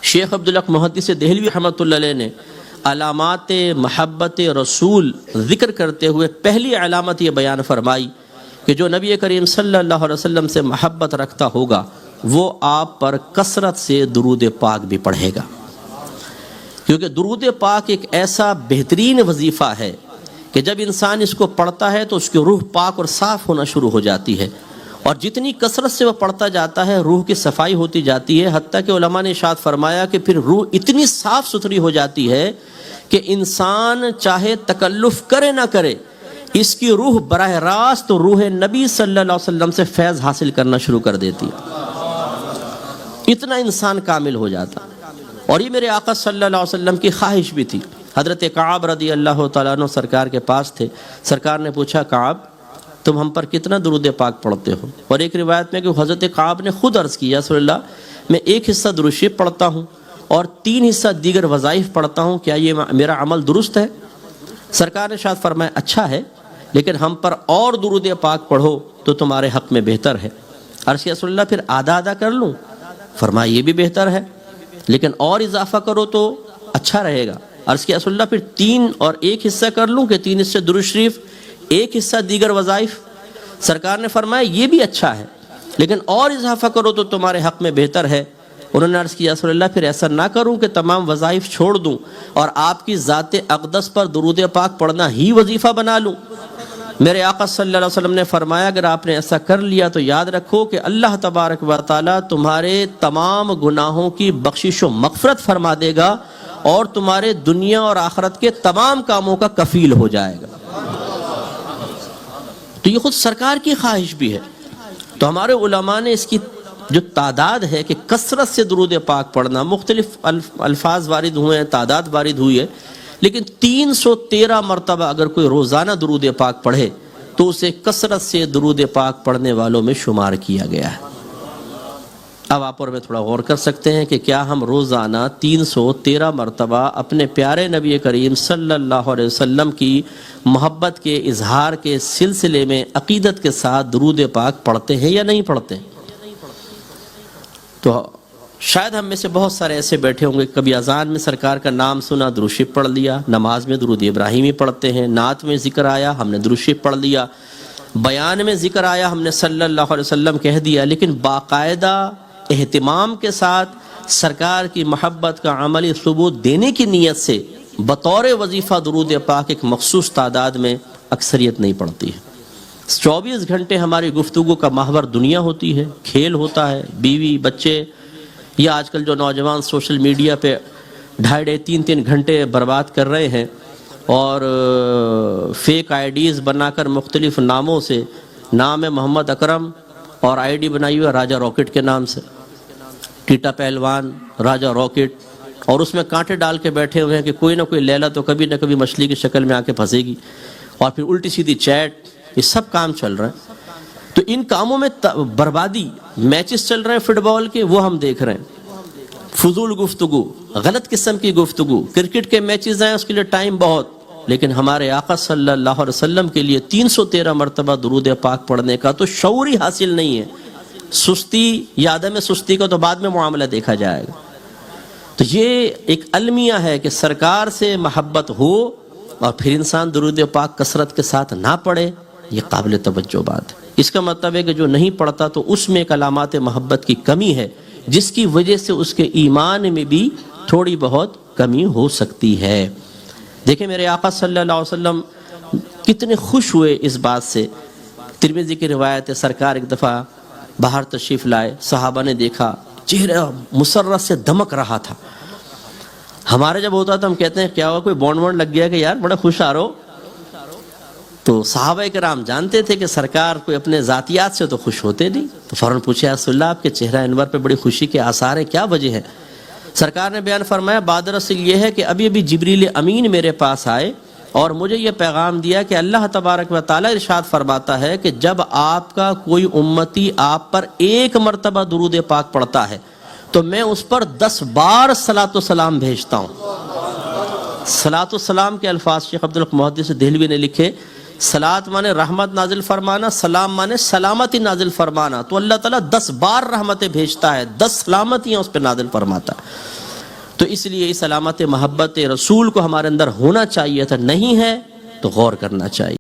شیخ عبدالحق محدث دہلوی رحمۃ اللہ علیہ نے علامات محبت رسول ذکر کرتے ہوئے پہلی علامت یہ بیان فرمائی کہ جو نبی کریم صلی اللہ علیہ وسلم سے محبت رکھتا ہوگا وہ آپ پر کثرت سے درود پاک بھی پڑھے گا، کیونکہ درود پاک ایک ایسا بہترین وظیفہ ہے کہ جب انسان اس کو پڑھتا ہے تو اس کی روح پاک اور صاف ہونا شروع ہو جاتی ہے، اور جتنی کثرت سے وہ پڑھتا جاتا ہے روح کی صفائی ہوتی جاتی ہے، حتیٰ کہ علماء نے ارشاد فرمایا کہ پھر روح اتنی صاف ستھری ہو جاتی ہے کہ انسان چاہے تکلف کرے نہ کرے اس کی روح براہ راست روح نبی صلی اللہ علیہ وسلم سے فیض حاصل کرنا شروع کر دیتی ہے، اتنا انسان کامل ہو جاتا۔ اور یہ میرے آقا صلی اللہ علیہ وسلم کی خواہش بھی تھی۔ حضرت کعب رضی اللہ تعالیٰ عنہ سرکار کے پاس تھے، سرکار نے پوچھا کعب تم ہم پر کتنا درود پاک پڑھتے ہو؟ اور ایک روایت میں کہ حضرت کعب نے خود عرض کیا رسول اللہ میں ایک حصہ درود شریف پڑھتا ہوں اور 3 حصہ دیگر وظائف پڑھتا ہوں، کیا یہ میرا عمل درست ہے؟ سرکار نے شاید فرمایا اچھا ہے، لیکن ہم پر اور درود پاک پڑھو تو تمہارے حق میں بہتر ہے۔ عرض کیا رسول اللہ پھر آدھا آدھا کر لوں؟ فرمایا یہ بھی بہتر ہے، لیکن اور اضافہ کرو تو اچھا رہے گا۔ عرض کیا رسول اللہ پھر 3 اور 1 حصہ کر لوں کہ 3 حصے درود شریف 1 حصہ دیگر وظائف؟ سرکار نے فرمایا یہ بھی اچھا ہے، لیکن اور اضافہ کرو تو تمہارے حق میں بہتر ہے۔ انہوں نے عرض کیا رسول اللہ پھر ایسا نہ کروں کہ تمام وظائف چھوڑ دوں اور آپ کی ذات اقدس پر درود پاک پڑھنا ہی وظیفہ بنا لوں؟ میرے آقا صلی اللہ علیہ وسلم نے فرمایا اگر آپ نے ایسا کر لیا تو یاد رکھو کہ اللہ تبارک و تعالیٰ تمہارے تمام گناہوں کی بخشش و مغفرت فرما دے گا اور تمہارے دنیا اور آخرت کے تمام کاموں کا کفیل ہو جائے گا۔ تو یہ خود سرکار کی خواہش بھی ہے۔ تو ہمارے علماء نے اس کی جو تعداد ہے کہ کثرت سے درود پاک پڑھنا، مختلف الفاظ وارد ہوئے ہیں، تعداد وارد ہوئی ہے، لیکن 313 مرتبہ اگر کوئی روزانہ درود پاک پڑھے تو اسے کثرت سے درود پاک پڑھنے والوں میں شمار کیا گیا ہے۔ اب آپ اور میں تھوڑا غور کر سکتے ہیں کہ کیا ہم روزانہ 313 مرتبہ اپنے پیارے نبی کریم صلی اللہ علیہ وسلم کی محبت کے اظہار کے سلسلے میں عقیدت کے ساتھ درود پاک پڑھتے ہیں یا نہیں پڑھتے؟ تو شاید ہم میں سے بہت سارے ایسے بیٹھے ہوں گے کبھی اذان میں سرکار کا نام سنا درود شریف پڑھ لیا، نماز میں درود ابراہیمی پڑھتے ہیں، نعت میں ذکر آیا ہم نے درود شریف پڑھ لیا، بیان میں ذکر آیا ہم نے صلی اللہ علیہ وسلم کہہ دیا، لیکن باقاعدہ اہتمام کے ساتھ سرکار کی محبت کا عملی ثبوت دینے کی نیت سے بطور وظیفہ درود پاک ایک مخصوص تعداد میں اکثریت نہیں پڑھتی ہے۔ 24 گھنٹے ہماری گفتگو کا محور دنیا ہوتی ہے، کھیل ہوتا ہے، بیوی بچے، یا آج کل جو نوجوان سوشل میڈیا پہ 2.5-3 گھنٹے برباد کر رہے ہیں اور فیک آئی ڈیز بنا کر مختلف ناموں سے، نام ہے محمد اکرم اور آئی ڈی بنائی ہوئی ہے راجہ راکٹ کے نام سے، ٹیٹا پہلوان راجہ راکٹ، اور اس میں کانٹے ڈال کے بیٹھے ہوئے ہیں کہ کوئی نہ کوئی لیلا تو کبھی نہ کبھی مچھلی کی شکل میں آ کے پھنسے گی، اور پھر الٹی سیدھی چیٹ، یہ سب کام چل رہا ہے۔ تو ان کاموں میں بربادی، میچز چل رہے ہیں فٹ بال کے وہ ہم دیکھ رہے ہیں، فضول گفتگو، غلط قسم کی گفتگو، کرکٹ کے میچز ہیں اس کے لیے ٹائم بہت، لیکن ہمارے آقا صلی اللہ علیہ وسلم کے لیے 313 مرتبہ درود پاک پڑھنے کا تو شعور ہی حاصل نہیں ہے۔ سستی یا عدم سستی کا تو بعد میں معاملہ دیکھا جائے گا۔ تو یہ ایک المیہ ہے کہ سرکار سے محبت ہو اور پھر انسان درود پاک کثرت کے ساتھ نہ پڑھے، یہ قابل توجہ بات ہے۔ اس کا مطلب ہے کہ جو نہیں پڑھتا تو اس میں ایک علامات محبت کی کمی ہے، جس کی وجہ سے اس کے ایمان میں بھی تھوڑی بہت کمی ہو سکتی ہے۔ دیکھیں میرے آقا صلی اللہ علیہ وسلم کتنے خوش ہوئے اس بات سے۔ ترمذی کی روایت ہے سرکار ایک دفعہ باہر تشریف لائے، صحابہ نے دیکھا چہرہ مسرت سے دمک رہا تھا۔ ہمارے جب ہوتا تو ہم کہتے ہیں کیا ہوا کوئی بونڈ وونڈ لگ گیا کہ یار بڑا خوش آ رہا ہو، تو صحابہ کرام جانتے تھے کہ سرکار کوئی اپنے ذاتیات سے تو خوش ہوتے نہیں، تو فوراً پوچھا رسول اللہ آپ کے چہرہ انور پہ بڑی خوشی کے آثار ہیں، کیا وجہ ہے؟ سرکار نے بیان فرمایا بادر اصل یہ ہے کہ ابھی جبریل امین میرے پاس آئے اور مجھے یہ پیغام دیا کہ اللہ تبارک و تعالیٰ ارشاد فرماتا ہے کہ جب آپ کا کوئی امتی آپ پر 1 مرتبہ درود پاک پڑھتا ہے تو میں اس پر 10 بار صلاۃ و سلام بھیجتا ہوں۔ صلاۃ و سلام کے الفاظ شیخ عبدالحق محدث دہلوی نے لکھے، صلاۃ مانے رحمت نازل فرمانا، سلام مانے سلامتی نازل فرمانا، تو اللہ تعالیٰ 10 بار رحمتیں بھیجتا ہے، 10 سلامتیاں اس پہ نازل فرماتا ہے۔ تو اس لیے اس علامت محبت رسول کو ہمارے اندر ہونا چاہیے تھا، نہیں ہے تو غور کرنا چاہیے.